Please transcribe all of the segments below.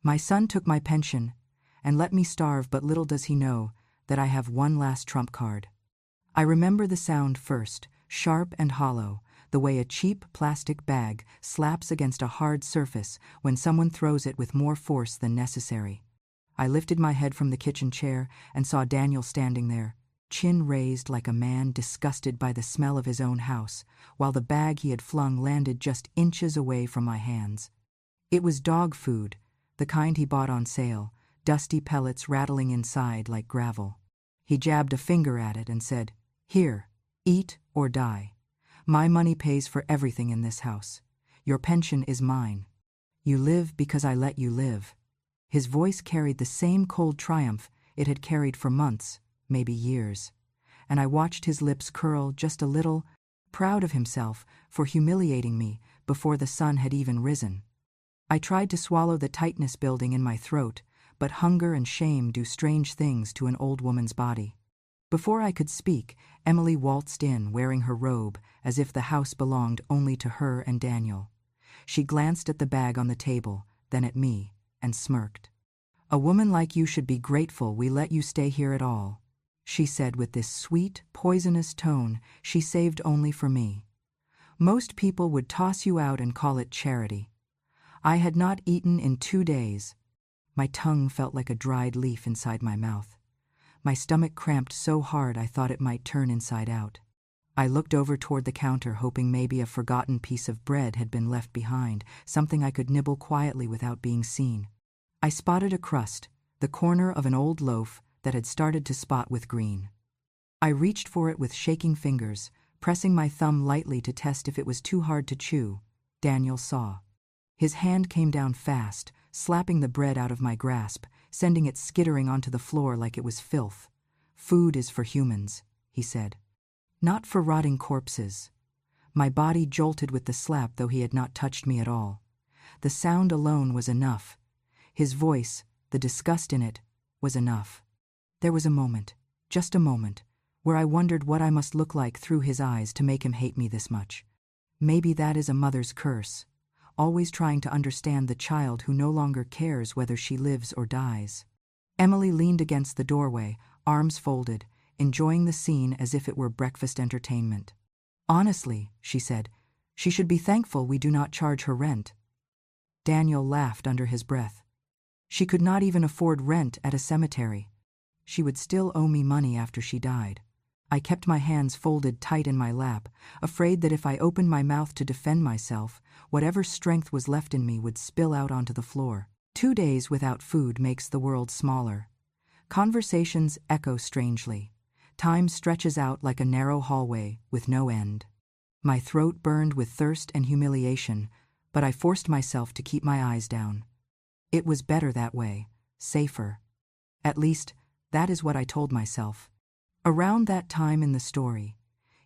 My son took my pension and let me starve, but little does he know that I have one last trump card. I remember the sound first, sharp and hollow, the way a cheap plastic bag slaps against a hard surface when someone throws it with more force than necessary. I lifted my head from the kitchen chair and saw Daniel standing there, chin raised like a man disgusted by the smell of his own house, while the bag he had flung landed just inches away from my hands. It was dog food, the kind he bought on sale, dusty pellets rattling inside like gravel. He jabbed a finger at it and said, "Here, eat or die. My money pays for everything in this house. Your pension is mine. You live because I let you live." His voice carried the same cold triumph it had carried for months, maybe years, and I watched his lips curl just a little, proud of himself for humiliating me before the sun had even risen. I tried to swallow the tightness building in my throat, but hunger and shame do strange things to an old woman's body. Before I could speak, Emily waltzed in wearing her robe as if the house belonged only to her and Daniel. She glanced at the bag on the table, then at me, and smirked. "A woman like you should be grateful we let you stay here at all," she said with this sweet, poisonous tone she saved only for me. "Most people would toss you out and call it charity." I had not eaten in 2 days. My tongue felt like a dried leaf inside my mouth. My stomach cramped so hard I thought it might turn inside out. I looked over toward the counter, hoping maybe a forgotten piece of bread had been left behind, something I could nibble quietly without being seen. I spotted a crust, the corner of an old loaf that had started to spot with green. I reached for it with shaking fingers, pressing my thumb lightly to test if it was too hard to chew. Daniel saw. His hand came down fast, slapping the bread out of my grasp, sending it skittering onto the floor like it was filth. "Food is for humans," he said. "Not for rotting corpses." My body jolted with the slap, though he had not touched me at all. The sound alone was enough. His voice, the disgust in it, was enough. There was a moment, just a moment, where I wondered what I must look like through his eyes to make him hate me this much. Maybe that is a mother's curse, always trying to understand the child who no longer cares whether she lives or dies. Emily leaned against the doorway, arms folded, enjoying the scene as if it were breakfast entertainment. "Honestly," she said, "she should be thankful we do not charge her rent." Daniel laughed under his breath. "She could not even afford rent at a cemetery. She would still owe me money after she died." I kept my hands folded tight in my lap, afraid that if I opened my mouth to defend myself, whatever strength was left in me would spill out onto the floor. 2 days without food makes the world smaller. Conversations echo strangely. Time stretches out like a narrow hallway with no end. My throat burned with thirst and humiliation, but I forced myself to keep my eyes down. It was better that way, safer. At least, that is what I told myself. Around that time in the story,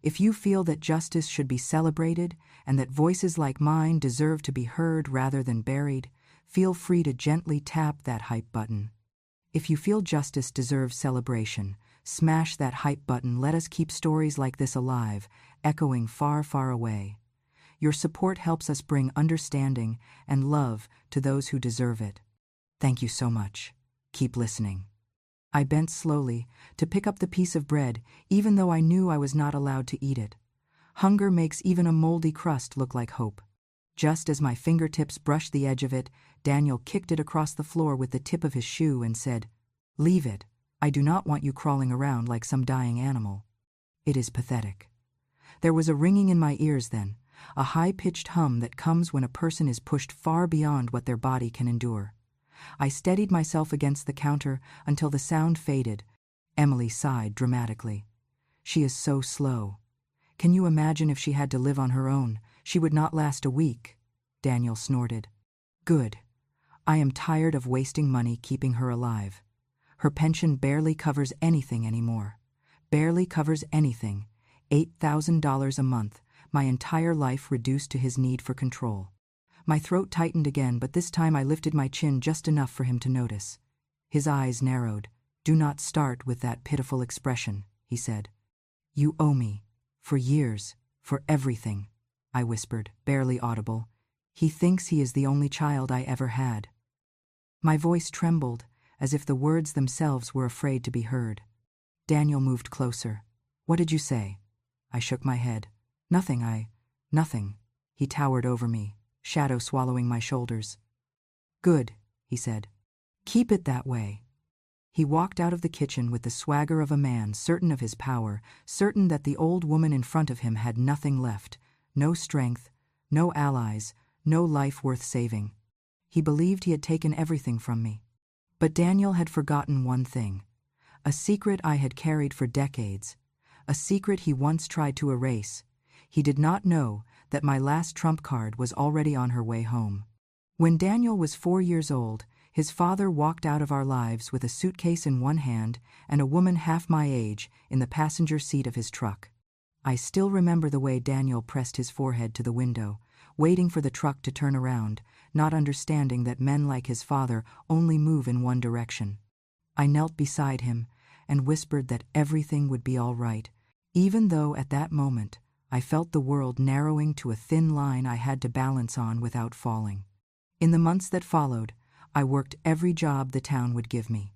if you feel that justice should be celebrated and that voices like mine deserve to be heard rather than buried, feel free to gently tap that hype button. If you feel justice deserves celebration, smash that hype button. Let us keep stories like this alive, echoing far, far away. Your support helps us bring understanding and love to those who deserve it. Thank you so much. Keep listening. I bent slowly to pick up the piece of bread, even though I knew I was not allowed to eat it. Hunger makes even a moldy crust look like hope. Just as my fingertips brushed the edge of it, Daniel kicked it across the floor with the tip of his shoe and said, "Leave it. I do not want you crawling around like some dying animal." It is pathetic. There was a ringing in my ears then, a high-pitched hum that comes when a person is pushed far beyond what their body can endure. I steadied myself against the counter until the sound faded. Emily sighed dramatically. "She is so slow. Can you imagine if she had to live on her own? She would not last a week." Daniel snorted. "Good. I am tired of wasting money keeping her alive. Her pension barely covers anything anymore. Barely covers anything. $8,000 a month, my entire life reduced to his need for control." My throat tightened again, but this time I lifted my chin just enough for him to notice. His eyes narrowed. "Do not start with that pitiful expression," he said. "You owe me. For years. For everything," I whispered, barely audible. "He thinks he is the only child I ever had." My voice trembled, as if the words themselves were afraid to be heard. Daniel moved closer. "What did you say?" I shook my head. Nothing. He towered over me, shadow swallowing my shoulders. "Good," he said. "Keep it that way." He walked out of the kitchen with the swagger of a man certain of his power, certain that the old woman in front of him had nothing left, no strength, no allies, no life worth saving. He believed he had taken everything from me. But Daniel had forgotten one thing, a secret I had carried for decades, a secret he once tried to erase. He did not know that my last trump card was already on her way home. When Daniel was 4 years old, his father walked out of our lives with a suitcase in one hand and a woman half my age in the passenger seat of his truck. I still remember the way Daniel pressed his forehead to the window, waiting for the truck to turn around, not understanding that men like his father only move in one direction. I knelt beside him and whispered that everything would be all right, even though at that moment I felt the world narrowing to a thin line I had to balance on without falling. In the months that followed, I worked every job the town would give me.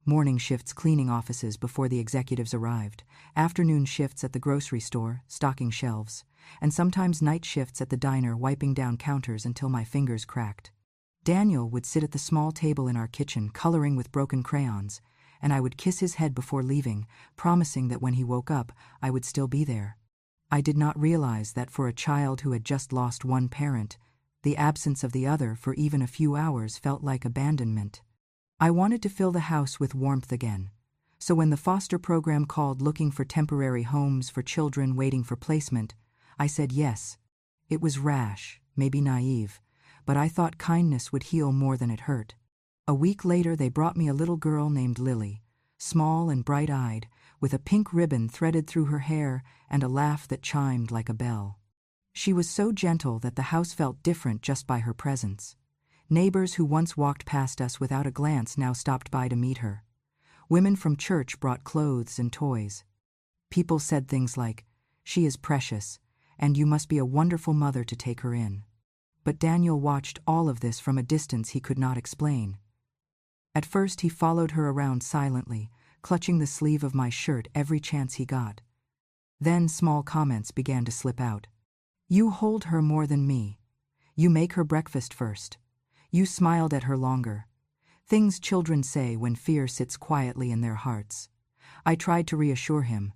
Morning shifts cleaning offices before the executives arrived, afternoon shifts at the grocery store, stocking shelves, and sometimes night shifts at the diner wiping down counters until my fingers cracked. Daniel would sit at the small table in our kitchen coloring with broken crayons, and I would kiss his head before leaving, promising that when he woke up, I would still be there. I did not realize that for a child who had just lost one parent, the absence of the other for even a few hours felt like abandonment. I wanted to fill the house with warmth again, so when the foster program called looking for temporary homes for children waiting for placement, I said yes. It was rash, maybe naive, but I thought kindness would heal more than it hurt. A week later they brought me a little girl named Lily, small and bright-eyed, with a pink ribbon threaded through her hair and a laugh that chimed like a bell. She was so gentle that the house felt different just by her presence. Neighbors who once walked past us without a glance now stopped by to meet her. Women from church brought clothes and toys. People said things like, "She is precious, and you must be a wonderful mother to take her in." But Daniel watched all of this from a distance he could not explain. At first he followed her around silently, clutching the sleeve of my shirt every chance he got. Then small comments began to slip out. "You hold her more than me. You make her breakfast first. You smiled at her longer." Things children say when fear sits quietly in their hearts. I tried to reassure him.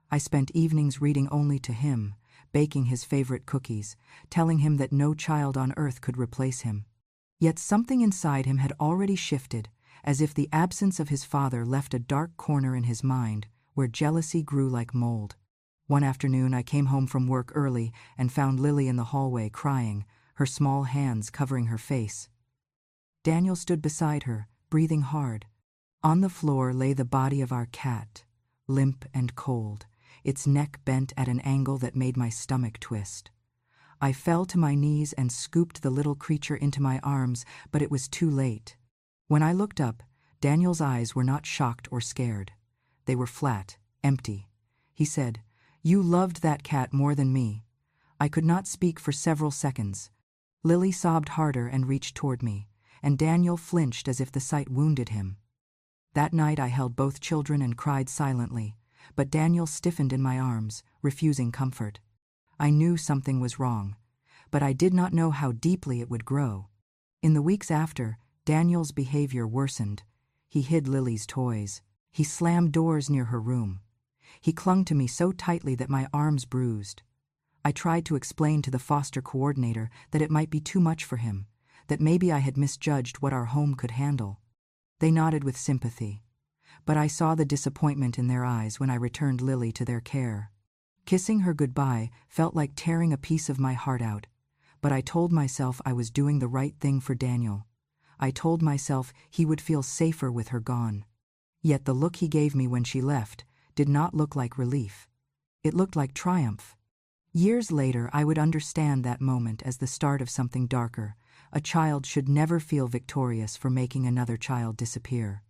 I spent evenings reading only to him, baking his favorite cookies, telling him that no child on earth could replace him. Yet something inside him had already shifted, as if the absence of his father left a dark corner in his mind where jealousy grew like mold. One afternoon I came home from work early and found Lily in the hallway crying, her small hands covering her face. Daniel stood beside her, breathing hard. On the floor lay the body of our cat, limp and cold, its neck bent at an angle that made my stomach twist. I fell to my knees and scooped the little creature into my arms, but it was too late. When I looked up, Daniel's eyes were not shocked or scared. They were flat, empty. He said, "You loved that cat more than me." I could not speak for several seconds. Lily sobbed harder and reached toward me, and Daniel flinched as if the sight wounded him. That night I held both children and cried silently, but Daniel stiffened in my arms, refusing comfort. I knew something was wrong, but I did not know how deeply it would grow. In the weeks after, Daniel's behavior worsened. He hid Lily's toys. He slammed doors near her room. He clung to me so tightly that my arms bruised. I tried to explain to the foster coordinator that it might be too much for him, that maybe I had misjudged what our home could handle. They nodded with sympathy, but I saw the disappointment in their eyes when I returned Lily to their care. Kissing her goodbye felt like tearing a piece of my heart out, but I told myself I was doing the right thing for Daniel. I told myself he would feel safer with her gone. Yet the look he gave me when she left did not look like relief. It looked like triumph. Years later, I would understand that moment as the start of something darker. A child should never feel victorious for making another child disappear.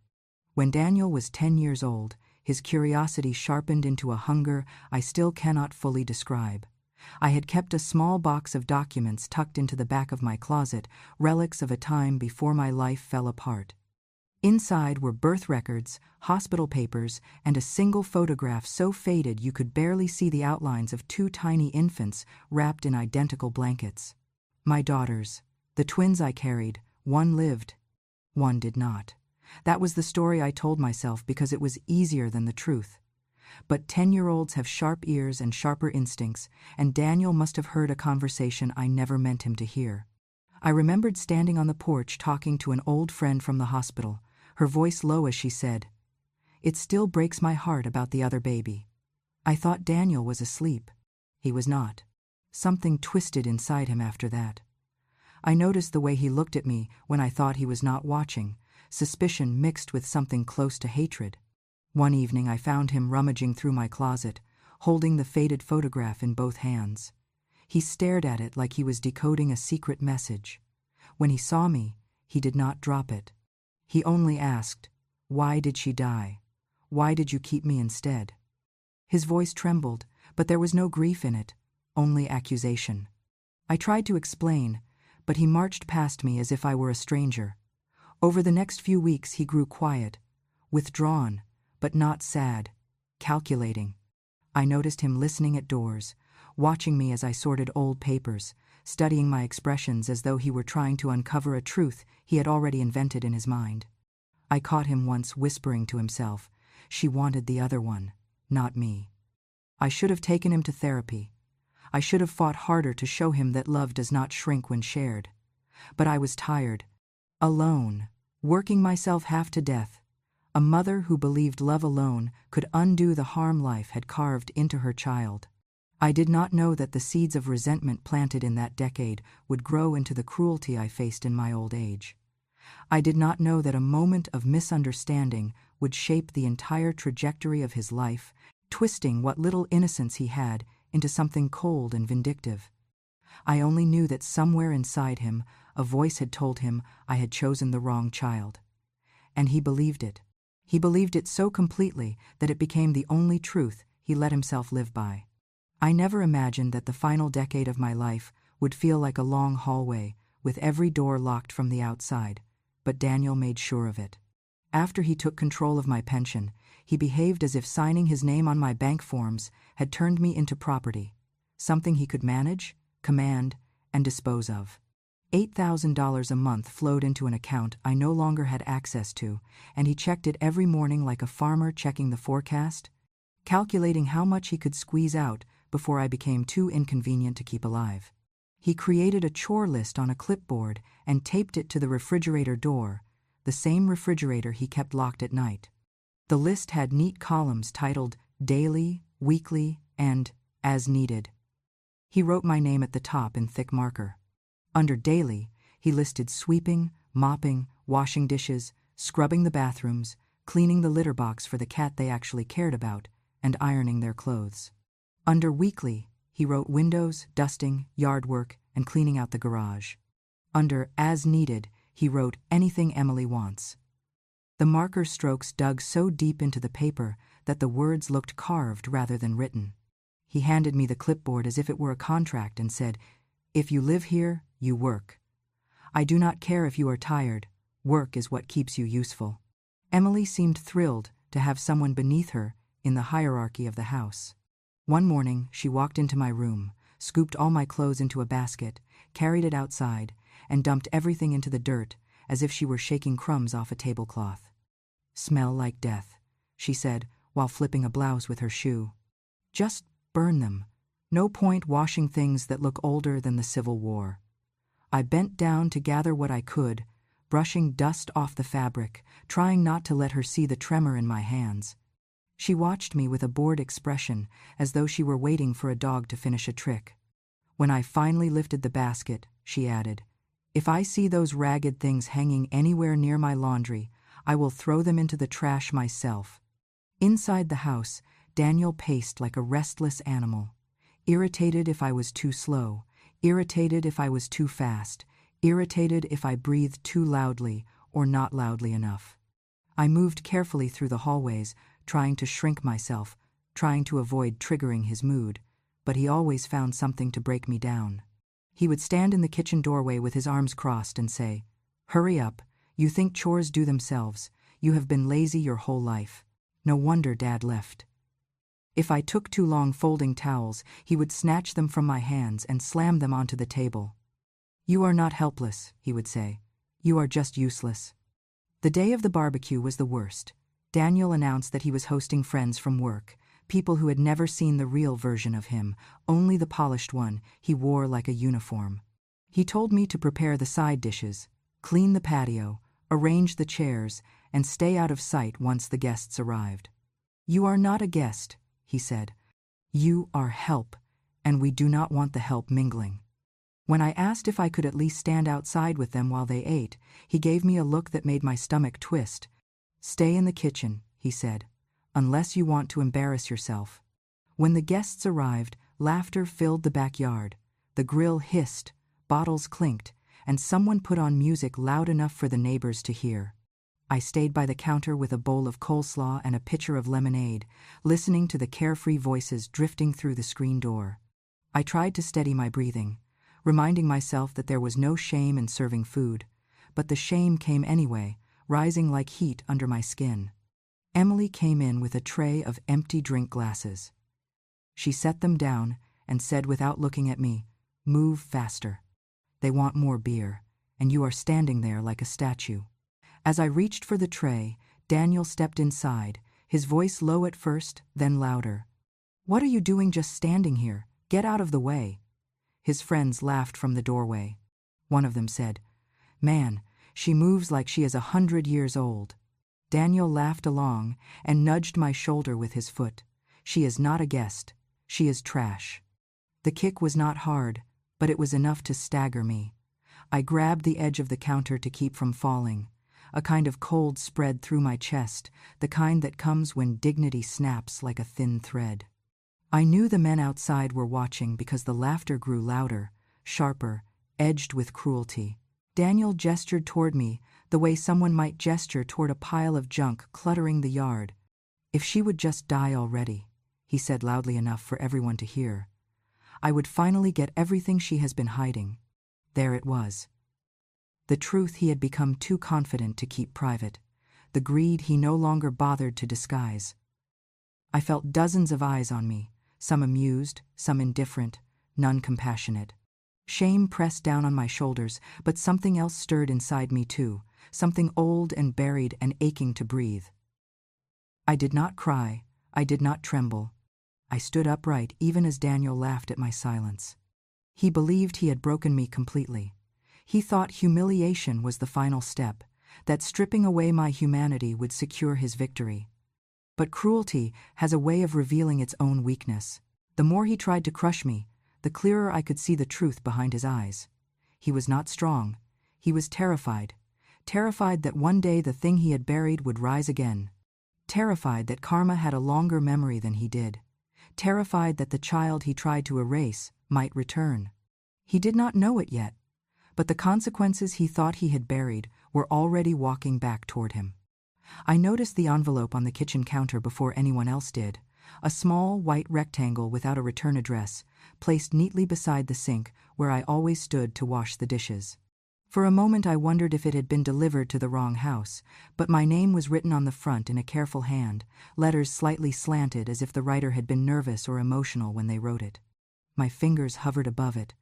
When Daniel was 10 years old, his curiosity sharpened into a hunger I still cannot fully describe. I had kept a small box of documents tucked into the back of my closet, relics of a time before my life fell apart. Inside were birth records, hospital papers, and a single photograph so faded you could barely see the outlines of two tiny infants wrapped in identical blankets. My daughters, the twins I carried, one lived, one did not. That was the story I told myself because it was easier than the truth. But 10-year-olds have sharp ears and sharper instincts, and Daniel must have heard a conversation I never meant him to hear. I remembered standing on the porch talking to an old friend from the hospital, her voice low as she said, "It still breaks my heart about the other baby." I thought Daniel was asleep. He was not. Something twisted inside him after that. I noticed the way he looked at me when I thought he was not watching, suspicion mixed with something close to hatred. One evening I found him rummaging through my closet, holding the faded photograph in both hands. He stared at it like he was decoding a secret message. When he saw me, he did not drop it. He only asked, "Why did she die? Why did you keep me instead?" His voice trembled, but there was no grief in it, only accusation. I tried to explain, but he marched past me as if I were a stranger. Over the next few weeks he grew quiet, withdrawn, but not sad, calculating. I noticed him listening at doors, watching me as I sorted old papers, studying my expressions as though he were trying to uncover a truth he had already invented in his mind. I caught him once whispering to himself, "She wanted the other one, not me." I should have taken him to therapy. I should have fought harder to show him that love does not shrink when shared. But I was tired, alone, working myself half to death. A mother who believed love alone could undo the harm life had carved into her child. I did not know that the seeds of resentment planted in that decade would grow into the cruelty I faced in my old age. I did not know that a moment of misunderstanding would shape the entire trajectory of his life, twisting what little innocence he had into something cold and vindictive. I only knew that somewhere inside him, a voice had told him I had chosen the wrong child. And he believed it. He believed it so completely that it became the only truth he let himself live by. I never imagined that the final decade of my life would feel like a long hallway, with every door locked from the outside, but Daniel made sure of it. After he took control of my pension, he behaved as if signing his name on my bank forms had turned me into property, something he could manage, command, and dispose of. $8,000 a month flowed into an account I no longer had access to, and he checked it every morning like a farmer checking the forecast, calculating how much he could squeeze out before I became too inconvenient to keep alive. He created a chore list on a clipboard and taped it to the refrigerator door, the same refrigerator he kept locked at night. The list had neat columns titled Daily, Weekly, and As Needed. He wrote my name at the top in thick marker. Under Daily, he listed sweeping, mopping, washing dishes, scrubbing the bathrooms, cleaning the litter box for the cat they actually cared about, and ironing their clothes. Under Weekly, he wrote windows, dusting, yard work, and cleaning out the garage. Under As Needed, he wrote anything Emily wants. The marker strokes dug so deep into the paper that the words looked carved rather than written. He handed me the clipboard as if it were a contract and said, "If you live here, you work. I do not care if you are tired. Work is what keeps you useful." Emily seemed thrilled to have someone beneath her in the hierarchy of the house. One morning, she walked into my room, scooped all my clothes into a basket, carried it outside, and dumped everything into the dirt as if she were shaking crumbs off a tablecloth. "Smell like death," she said while flipping a blouse with her shoe. "Just burn them. No point washing things that look older than the Civil War." I bent down to gather what I could, brushing dust off the fabric, trying not to let her see the tremor in my hands. She watched me with a bored expression, as though she were waiting for a dog to finish a trick. When I finally lifted the basket, she added, "If I see those ragged things hanging anywhere near my laundry, I will throw them into the trash myself." Inside the house, Daniel paced like a restless animal, irritated if I was too slow, irritated if I was too fast, irritated if I breathed too loudly or not loudly enough. I moved carefully through the hallways, trying to shrink myself, trying to avoid triggering his mood, but he always found something to break me down. He would stand in the kitchen doorway with his arms crossed and say, "Hurry up, you think chores do themselves, you have been lazy your whole life. No wonder Dad left." If I took too long folding towels, he would snatch them from my hands and slam them onto the table. "You are not helpless," he would say. "You are just useless." The day of the barbecue was the worst. Daniel announced that he was hosting friends from work, people who had never seen the real version of him, only the polished one he wore like a uniform. He told me to prepare the side dishes, clean the patio, arrange the chairs, and stay out of sight once the guests arrived. "You are not a guest," he said. "You are help, and we do not want the help mingling." When I asked if I could at least stand outside with them while they ate, he gave me a look that made my stomach twist. "Stay in the kitchen," he said, "unless you want to embarrass yourself." When the guests arrived, laughter filled the backyard. The grill hissed, bottles clinked, and someone put on music loud enough for the neighbors to hear. I stayed by the counter with a bowl of coleslaw and a pitcher of lemonade, listening to the carefree voices drifting through the screen door. I tried to steady my breathing, reminding myself that there was no shame in serving food, but the shame came anyway, rising like heat under my skin. Emily came in with a tray of empty drink glasses. She set them down and said without looking at me, "Move faster. They want more beer, and you are standing there like a statue." As I reached for the tray, Daniel stepped inside, his voice low at first, then louder. "What are you doing just standing here? Get out of the way." His friends laughed from the doorway. One of them said, "Man, she moves like she is 100 years old." Daniel laughed along and nudged my shoulder with his foot. "She is not a guest. She is trash." The kick was not hard, but it was enough to stagger me. I grabbed the edge of the counter to keep from falling. A kind of cold spread through my chest, the kind that comes when dignity snaps like a thin thread. I knew the men outside were watching because the laughter grew louder, sharper, edged with cruelty. Daniel gestured toward me, the way someone might gesture toward a pile of junk cluttering the yard. "If she would just die already," he said loudly enough for everyone to hear. "I would finally get everything she has been hiding." There it was. The truth he had become too confident to keep private, the greed he no longer bothered to disguise. I felt dozens of eyes on me, some amused, some indifferent, none compassionate. Shame pressed down on my shoulders, but something else stirred inside me too, something old and buried and aching to breathe. I did not cry, I did not tremble. I stood upright even as Daniel laughed at my silence. He believed he had broken me completely. He thought humiliation was the final step, that stripping away my humanity would secure his victory. But cruelty has a way of revealing its own weakness. The more he tried to crush me, the clearer I could see the truth behind his eyes. He was not strong. He was terrified. Terrified that one day the thing he had buried would rise again. Terrified that karma had a longer memory than he did. Terrified that the child he tried to erase might return. He did not know it yet, but the consequences he thought he had buried were already walking back toward him. I noticed the envelope on the kitchen counter before anyone else did, a small white rectangle without a return address, placed neatly beside the sink where I always stood to wash the dishes. For a moment I wondered if it had been delivered to the wrong house, but my name was written on the front in a careful hand, letters slightly slanted as if the writer had been nervous or emotional when they wrote it. My fingers hovered above it.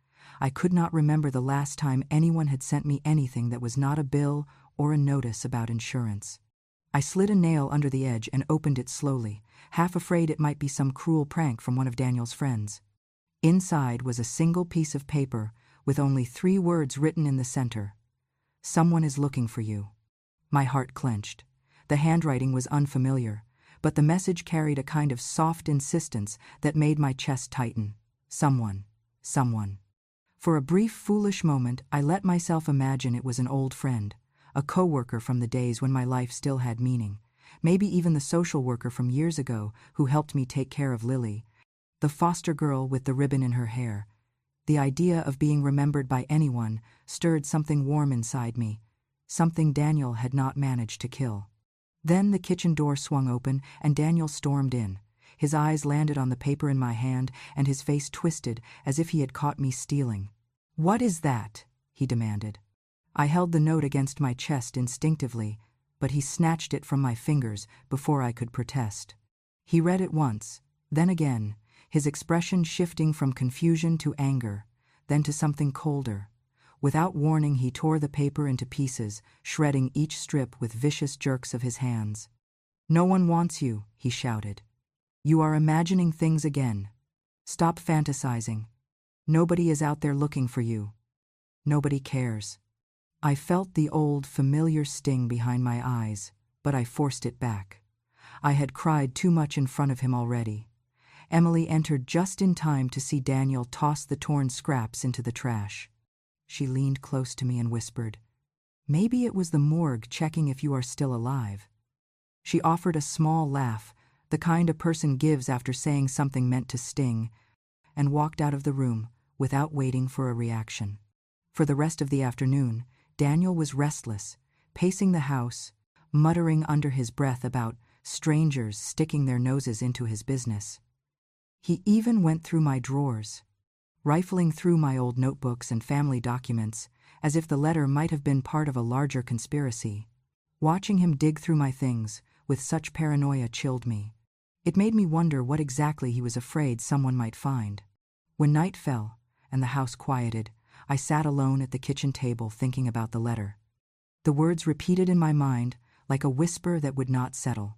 I could not remember the last time anyone had sent me anything that was not a bill or a notice about insurance. I slid a nail under the edge and opened it slowly, half afraid it might be some cruel prank from one of Daniel's friends. Inside was a single piece of paper with only 3 words written in the center. "Someone is looking for you." My heart clenched. The handwriting was unfamiliar, but the message carried a kind of soft insistence that made my chest tighten. Someone. For a brief, foolish moment, I let myself imagine it was an old friend, a coworker from the days when my life still had meaning, maybe even the social worker from years ago who helped me take care of Lily, the foster girl with the ribbon in her hair. The idea of being remembered by anyone stirred something warm inside me, something Daniel had not managed to kill. Then the kitchen door swung open and Daniel stormed in. His eyes landed on the paper in my hand, and his face twisted as if he had caught me stealing. "What is that?" he demanded. I held the note against my chest instinctively, but he snatched it from my fingers before I could protest. He read it once, then again, his expression shifting from confusion to anger, then to something colder. Without warning, he tore the paper into pieces, shredding each strip with vicious jerks of his hands. "No one wants you," he shouted. "You are imagining things again. Stop fantasizing. Nobody is out there looking for you. Nobody cares." I felt the old, familiar sting behind my eyes, but I forced it back. I had cried too much in front of him already. Emily entered just in time to see Daniel toss the torn scraps into the trash. She leaned close to me and whispered, "Maybe it was the morgue checking if you are still alive." She offered a small laugh, the kind a person gives after saying something meant to sting, and walked out of the room without waiting for a reaction. For the rest of the afternoon, Daniel was restless, pacing the house, muttering under his breath about strangers sticking their noses into his business. He even went through my drawers, rifling through my old notebooks and family documents, as if the letter might have been part of a larger conspiracy. Watching him dig through my things with such paranoia chilled me. It made me wonder what exactly he was afraid someone might find. When night fell and the house quieted, I sat alone at the kitchen table thinking about the letter. The words repeated in my mind like a whisper that would not settle.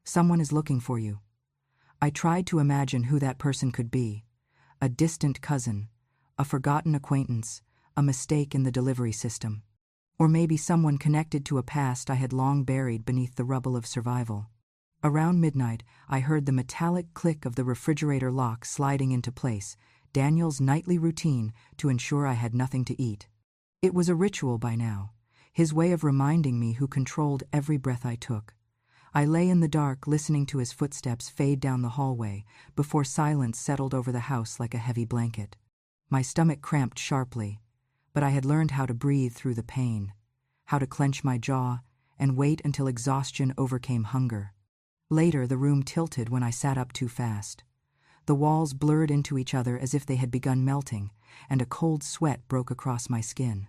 "Someone is looking for you." I tried to imagine who that person could be. A distant cousin, a forgotten acquaintance, a mistake in the delivery system. Or maybe someone connected to a past I had long buried beneath the rubble of survival. Around midnight, I heard the metallic click of the refrigerator lock sliding into place, Daniel's nightly routine to ensure I had nothing to eat. It was a ritual by now, his way of reminding me who controlled every breath I took. I lay in the dark listening to his footsteps fade down the hallway before silence settled over the house like a heavy blanket. My stomach cramped sharply, but I had learned how to breathe through the pain, how to clench my jaw and wait until exhaustion overcame hunger. Later, the room tilted when I sat up too fast. The walls blurred into each other as if they had begun melting, and a cold sweat broke across my skin.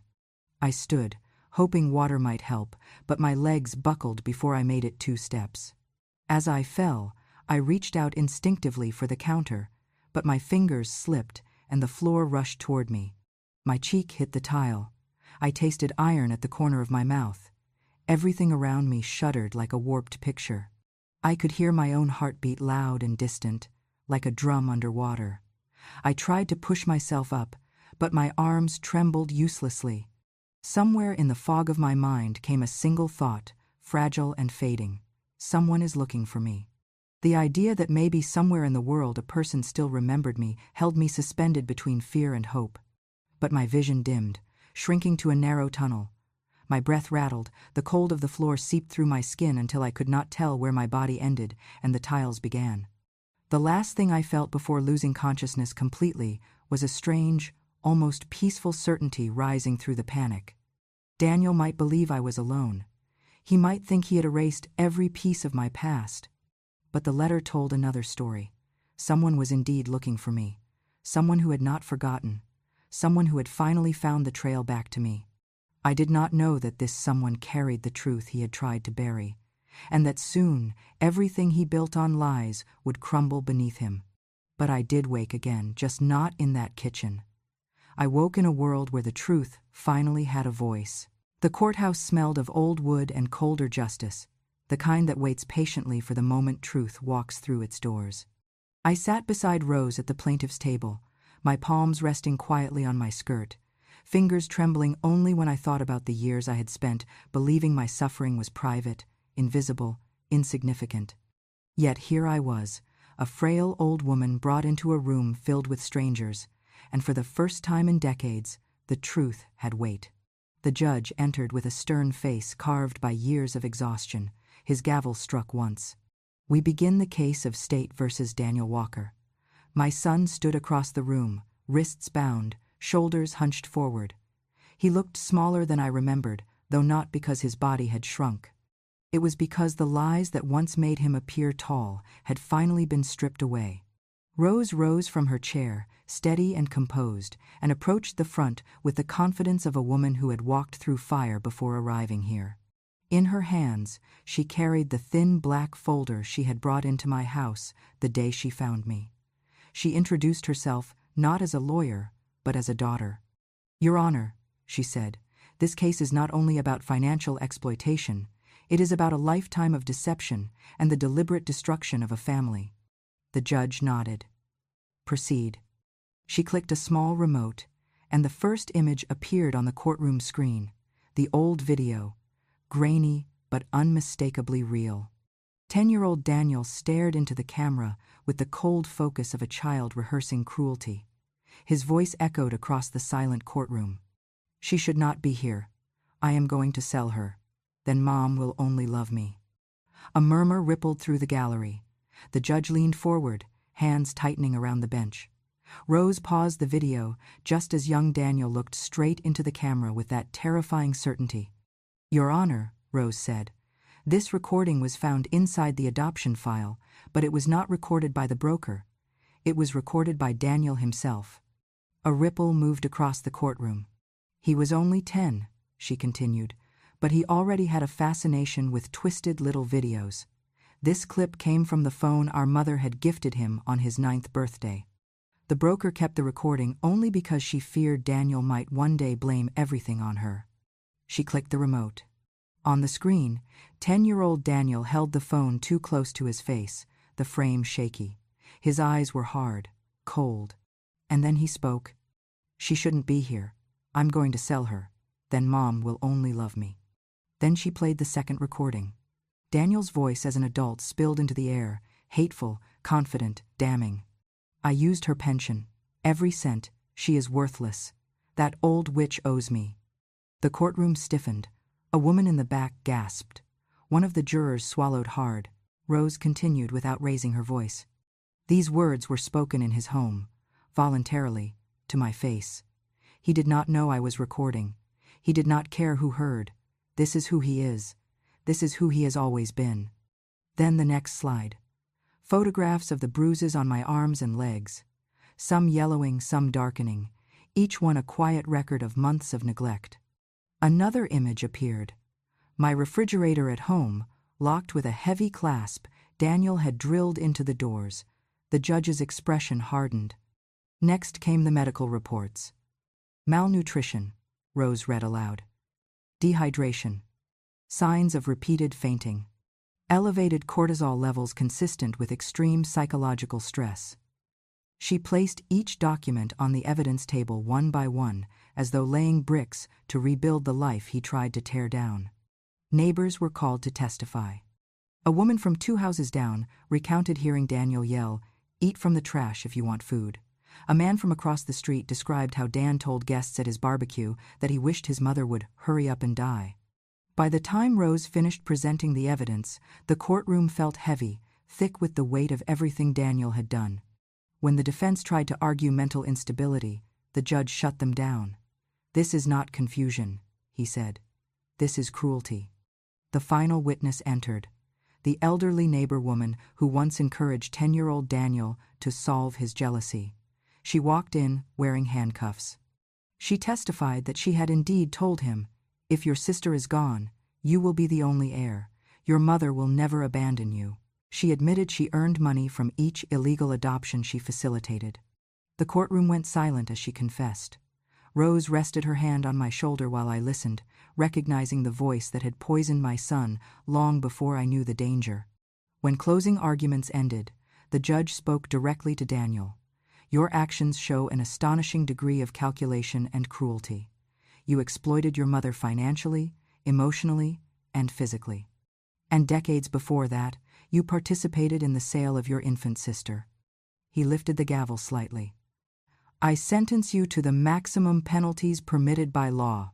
I stood, hoping water might help, but my legs buckled before I made it 2 steps. As I fell, I reached out instinctively for the counter, but my fingers slipped and the floor rushed toward me. My cheek hit the tile. I tasted iron at the corner of my mouth. Everything around me shuddered like a warped picture. I could hear my own heartbeat loud and distant, like a drum underwater. I tried to push myself up, but my arms trembled uselessly. Somewhere in the fog of my mind came a single thought, fragile and fading. Someone is looking for me. The idea that maybe somewhere in the world a person still remembered me held me suspended between fear and hope. But my vision dimmed, shrinking to a narrow tunnel. My breath rattled, the cold of the floor seeped through my skin until I could not tell where my body ended and the tiles began. The last thing I felt before losing consciousness completely was a strange, almost peaceful certainty rising through the panic. Daniel might believe I was alone. He might think he had erased every piece of my past. But the letter told another story. Someone was indeed looking for me. Someone who had not forgotten. Someone who had finally found the trail back to me. I did not know that this someone carried the truth he had tried to bury, and that soon everything he built on lies would crumble beneath him. But I did wake again, just not in that kitchen. I woke in a world where the truth finally had a voice. The courthouse smelled of old wood and colder justice, the kind that waits patiently for the moment truth walks through its doors. I sat beside Rose at the plaintiff's table, my palms resting quietly on my skirt, fingers trembling only when I thought about the years I had spent believing my suffering was private, invisible, insignificant. Yet here I was, a frail old woman brought into a room filled with strangers, and for the first time in decades, the truth had weight. The judge entered with a stern face carved by years of exhaustion. His gavel struck once. "We begin the case of State versus Daniel Walker." My son stood across the room, wrists bound, shoulders hunched forward. He looked smaller than I remembered, though not because his body had shrunk. It was because the lies that once made him appear tall had finally been stripped away. Rose rose from her chair, steady and composed, and approached the front with the confidence of a woman who had walked through fire before arriving here. In her hands, she carried the thin black folder she had brought into my house the day she found me. She introduced herself not as a lawyer, but as a daughter. "Your Honor," she said, "this case is not only about financial exploitation, it is about a lifetime of deception and the deliberate destruction of a family." The judge nodded. "Proceed." She clicked a small remote, and the first image appeared on the courtroom screen, the old video, grainy but unmistakably real. 10-year-old Daniel stared into the camera with the cold focus of a child rehearsing cruelty. His voice echoed across the silent courtroom. "She should not be here. I am going to sell her. Then Mom will only love me." A murmur rippled through the gallery. The judge leaned forward, hands tightening around the bench. Rose paused the video just as young Daniel looked straight into the camera with that terrifying certainty. "Your Honor," Rose said, "this recording was found inside the adoption file, but it was not recorded by the broker. It was recorded by Daniel himself." A ripple moved across the courtroom. "He was only 10, she continued, "but he already had a fascination with twisted little videos. This clip came from the phone our mother had gifted him on his 9th birthday. The broker kept the recording only because she feared Daniel might one day blame everything on her." She clicked the remote. On the screen, 10-year-old Daniel held the phone too close to his face, the frame shaky. His eyes were hard, cold. And then he spoke. "She shouldn't be here. I'm going to sell her. Then Mom will only love me." Then she played the second recording. Daniel's voice as an adult spilled into the air, hateful, confident, damning. "I used her pension. Every cent. She is worthless. That old witch owes me." The courtroom stiffened. A woman in the back gasped. One of the jurors swallowed hard. Rose continued without raising her voice. "These words were spoken in his home, voluntarily, to my face. He did not know I was recording. He did not care who heard. This is who he is. This is who he has always been." Then the next slide. Photographs of the bruises on my arms and legs. Some yellowing, some darkening. Each one a quiet record of months of neglect. Another image appeared. My refrigerator at home, locked with a heavy clasp Daniel had drilled into the doors. The judge's expression hardened. Next came the medical reports. "Malnutrition," Rose read aloud. "Dehydration. Signs of repeated fainting. Elevated cortisol levels consistent with extreme psychological stress." She placed each document on the evidence table one by one, as though laying bricks to rebuild the life he tried to tear down. Neighbors were called to testify. A woman from 2 houses down recounted hearing Daniel yell, "Eat from the trash if you want food." A man from across the street described how Dan told guests at his barbecue that he wished his mother would hurry up and die. By the time Rose finished presenting the evidence, the courtroom felt heavy, thick with the weight of everything Daniel had done. When the defense tried to argue mental instability, the judge shut them down. "This is not confusion," he said. "This is cruelty." The final witness entered. The elderly neighbor woman who once encouraged 10-year-old Daniel to solve his jealousy. She walked in, wearing handcuffs. She testified that she had indeed told him, "If your sister is gone, you will be the only heir. Your mother will never abandon you." She admitted she earned money from each illegal adoption she facilitated. The courtroom went silent as she confessed. Rose rested her hand on my shoulder while I listened, recognizing the voice that had poisoned my son long before I knew the danger. When closing arguments ended, the judge spoke directly to Daniel. "Your actions show an astonishing degree of calculation and cruelty. You exploited your mother financially, emotionally, and physically. And decades before that, you participated in the sale of your infant sister." He lifted the gavel slightly. "I sentence you to the maximum penalties permitted by law."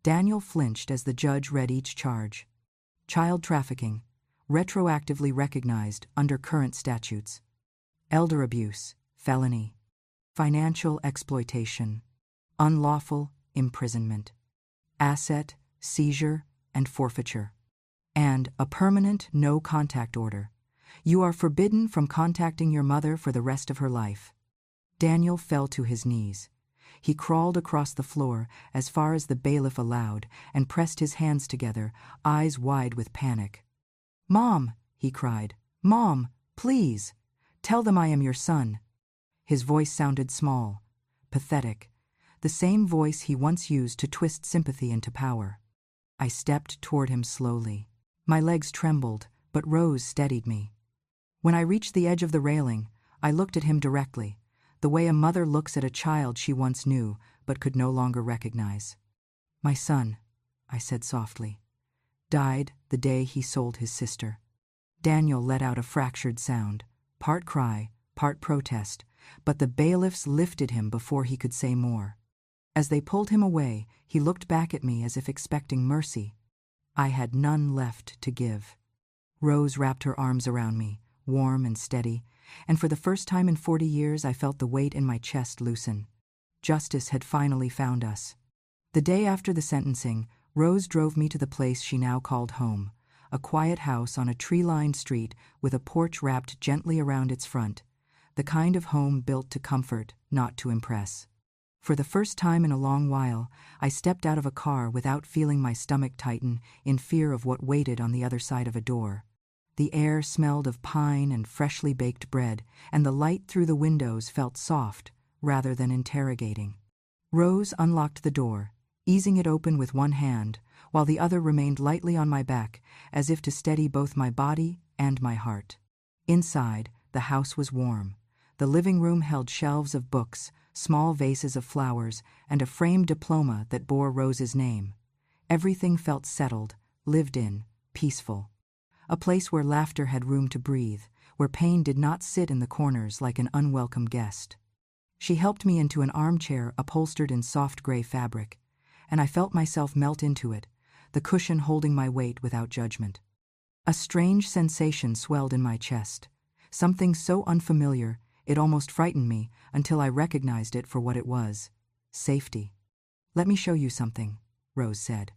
Daniel flinched as the judge read each charge. Child trafficking, retroactively recognized under current statutes. Elder abuse, felony. Financial exploitation. Unlawful imprisonment. Asset, seizure, and forfeiture. and a permanent no-contact order. You are forbidden from contacting your mother for the rest of her life. Daniel fell to his knees. He crawled across the floor as far as the bailiff allowed and pressed his hands together, eyes wide with panic. "Mom," he cried. "Mom, please. Tell them I am your son." His voice sounded small, pathetic, the same voice he once used to twist sympathy into power. I stepped toward him slowly. My legs trembled, but Rose steadied me. When I reached the edge of the railing, I looked at him directly, the way a mother looks at a child she once knew but could no longer recognize. "My son," I said softly, "died the day he sold his sister." Daniel let out a fractured sound, part cry, part protest, but the bailiffs lifted him before he could say more. As they pulled him away, he looked back at me as if expecting mercy. I had none left to give. Rose wrapped her arms around me, warm and steady, and for the first time in 40 years I felt the weight in my chest loosen. Justice had finally found us. The day after the sentencing, Rose drove me to the place she now called home, a quiet house on a tree-lined street with a porch wrapped gently around its front, the kind of home built to comfort, not to impress. For the first time in a long while, I stepped out of a car without feeling my stomach tighten in fear of what waited on the other side of a door. The air smelled of pine and freshly baked bread, and the light through the windows felt soft, rather than interrogating. Rose unlocked the door, easing it open with one hand, while the other remained lightly on my back, as if to steady both my body and my heart. Inside, the house was warm. The living room held shelves of books, small vases of flowers, and a framed diploma that bore Rose's name. Everything felt settled, lived in, peaceful. A place where laughter had room to breathe, where pain did not sit in the corners like an unwelcome guest. She helped me into an armchair upholstered in soft gray fabric, and I felt myself melt into it, the cushion holding my weight without judgment. A strange sensation swelled in my chest, something so unfamiliar it almost frightened me until I recognized it for what it was: safety. "Let me show you something," Rose said.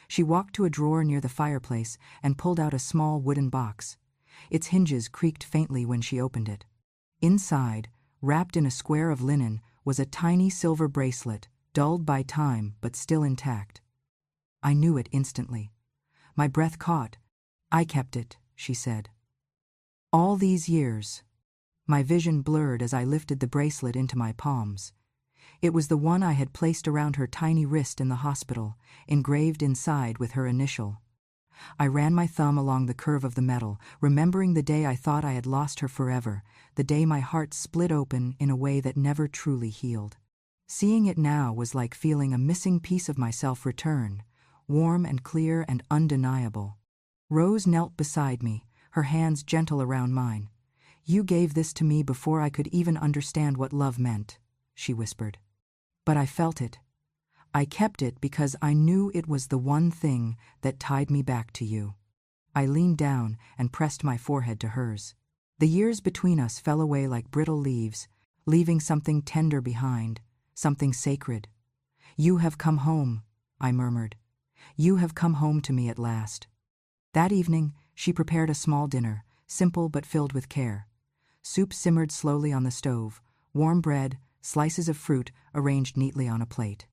She walked to a drawer near the fireplace and pulled out a small wooden box. Its hinges creaked faintly when she opened it. Inside, wrapped in a square of linen, was a tiny silver bracelet, dulled by time but still intact. I knew it instantly. My breath caught. "I kept it," she said. "All these years." My vision blurred as I lifted the bracelet into my palms. It was the one I had placed around her tiny wrist in the hospital, engraved inside with her initial. I ran my thumb along the curve of the metal, remembering the day I thought I had lost her forever, the day my heart split open in a way that never truly healed. Seeing it now was like feeling a missing piece of myself return, warm and clear and undeniable. Rose knelt beside me, her hands gentle around mine. "You gave this to me before I could even understand what love meant," she whispered. "But I felt it. I kept it because I knew it was the one thing that tied me back to you." I leaned down and pressed my forehead to hers. The years between us fell away like brittle leaves, leaving something tender behind, something sacred. "You have come home," I murmured. "You have come home to me at last." That evening, she prepared a small dinner, simple but filled with care. Soup simmered slowly on the stove, warm bread, slices of fruit arranged neatly on a plate.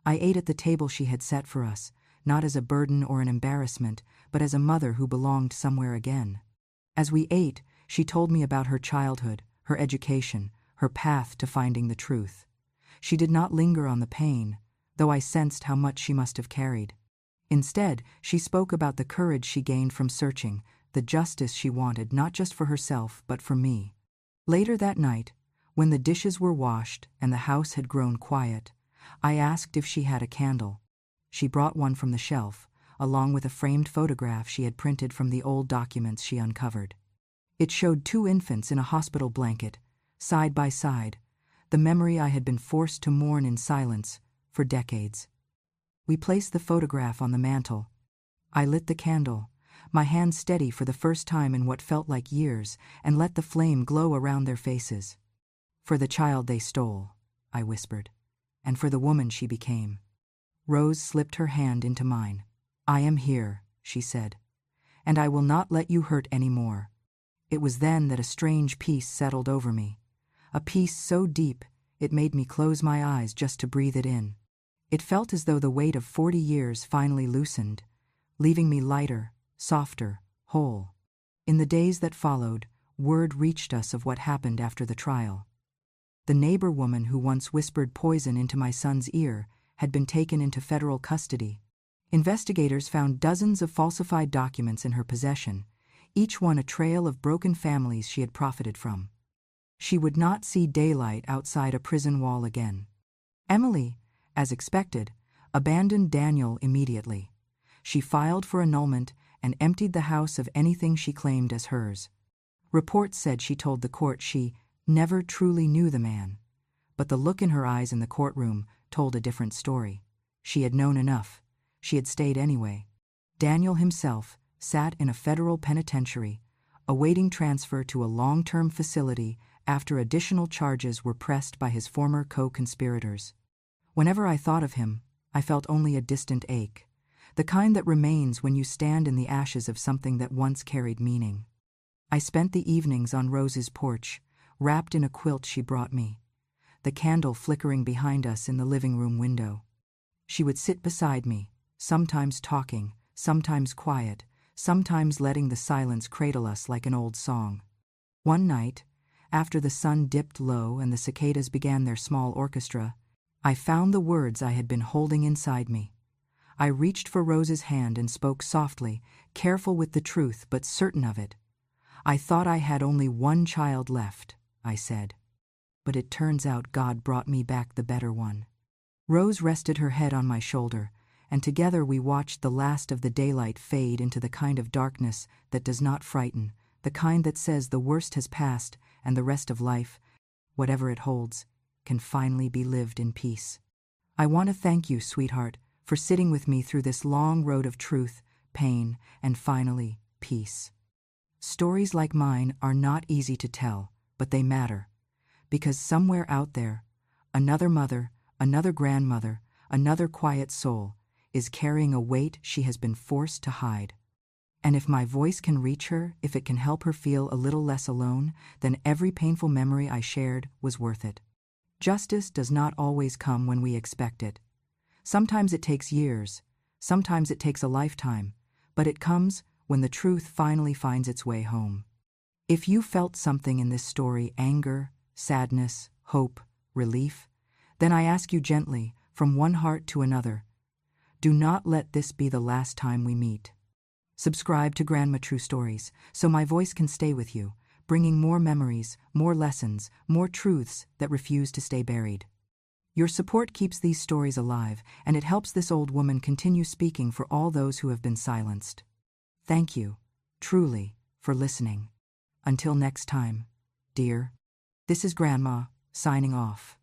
I ate at the table she had set for us, not as a burden or an embarrassment, but as a mother who belonged somewhere again. As we ate, she told me about her childhood, her education, her path to finding the truth. She did not linger on the pain, though I sensed how much she must have carried. Instead, she spoke about the courage she gained from searching, the justice she wanted not just for herself but for me. Later that night, when the dishes were washed and the house had grown quiet, I asked if she had a candle. She brought one from the shelf, along with a framed photograph she had printed from the old documents she uncovered. It showed 2 infants in a hospital blanket, side by side, the memory I had been forced to mourn in silence for decades. We placed the photograph on the mantel. I lit the candle, my hand steady for the first time in what felt like years, and let the flame glow around their faces. "For the child they stole," I whispered, "and for the woman she became." Rose slipped her hand into mine. "I am here," she said. and I will not let you hurt any more." It was then that a strange peace settled over me, a peace so deep it made me close my eyes just to breathe it in. It felt as though the weight of 40 years finally loosened, leaving me lighter, softer, whole. In the days that followed, word reached us of what happened after the trial. The neighbor woman who once whispered poison into my son's ear had been taken into federal custody. Investigators found dozens of falsified documents in her possession, each one a trail of broken families she had profited from. She would not see daylight outside a prison wall again. Emily, as expected, abandoned Daniel immediately. She filed for annulment and emptied the house of anything she claimed as hers. Reports said she told the court she never truly knew the man, but the look in her eyes in the courtroom told a different story. She had known enough. She had stayed anyway. Daniel himself sat in a federal penitentiary, awaiting transfer to a long-term facility after additional charges were pressed by his former co-conspirators. Whenever I thought of him, I felt only a distant ache, the kind that remains when you stand in the ashes of something that once carried meaning. I spent the evenings on Rose's porch, wrapped in a quilt she brought me, the candle flickering behind us in the living room window. She would sit beside me, sometimes talking, sometimes quiet, sometimes letting the silence cradle us like an old song. One night, after the sun dipped low and the cicadas began their small orchestra, I found the words I had been holding inside me. I reached for Rose's hand and spoke softly, careful with the truth but certain of it. "I thought I had only one child left," I said. "But it turns out God brought me back the better one." Rose rested her head on my shoulder, and together we watched the last of the daylight fade into the kind of darkness that does not frighten, the kind that says the worst has passed and the rest of life, whatever it holds, can finally be lived in peace. I want to thank you, sweetheart, for sitting with me through this long road of truth, pain, and finally, peace. Stories like mine are not easy to tell, but they matter, because somewhere out there, another mother, another grandmother, another quiet soul is carrying a weight she has been forced to hide. And if my voice can reach her, if it can help her feel a little less alone, then every painful memory I shared was worth it. Justice does not always come when we expect it. Sometimes it takes years, sometimes it takes a lifetime, but it comes when the truth finally finds its way home. If you felt something in this story, anger, sadness, hope, relief, then I ask you gently, from one heart to another, do not let this be the last time we meet. Subscribe to Grandma True Stories so my voice can stay with you, bringing more memories, more lessons, more truths that refuse to stay buried. Your support keeps these stories alive, and it helps this old woman continue speaking for all those who have been silenced. Thank you, truly, for listening. Until next time, dear. This is Grandma, signing off.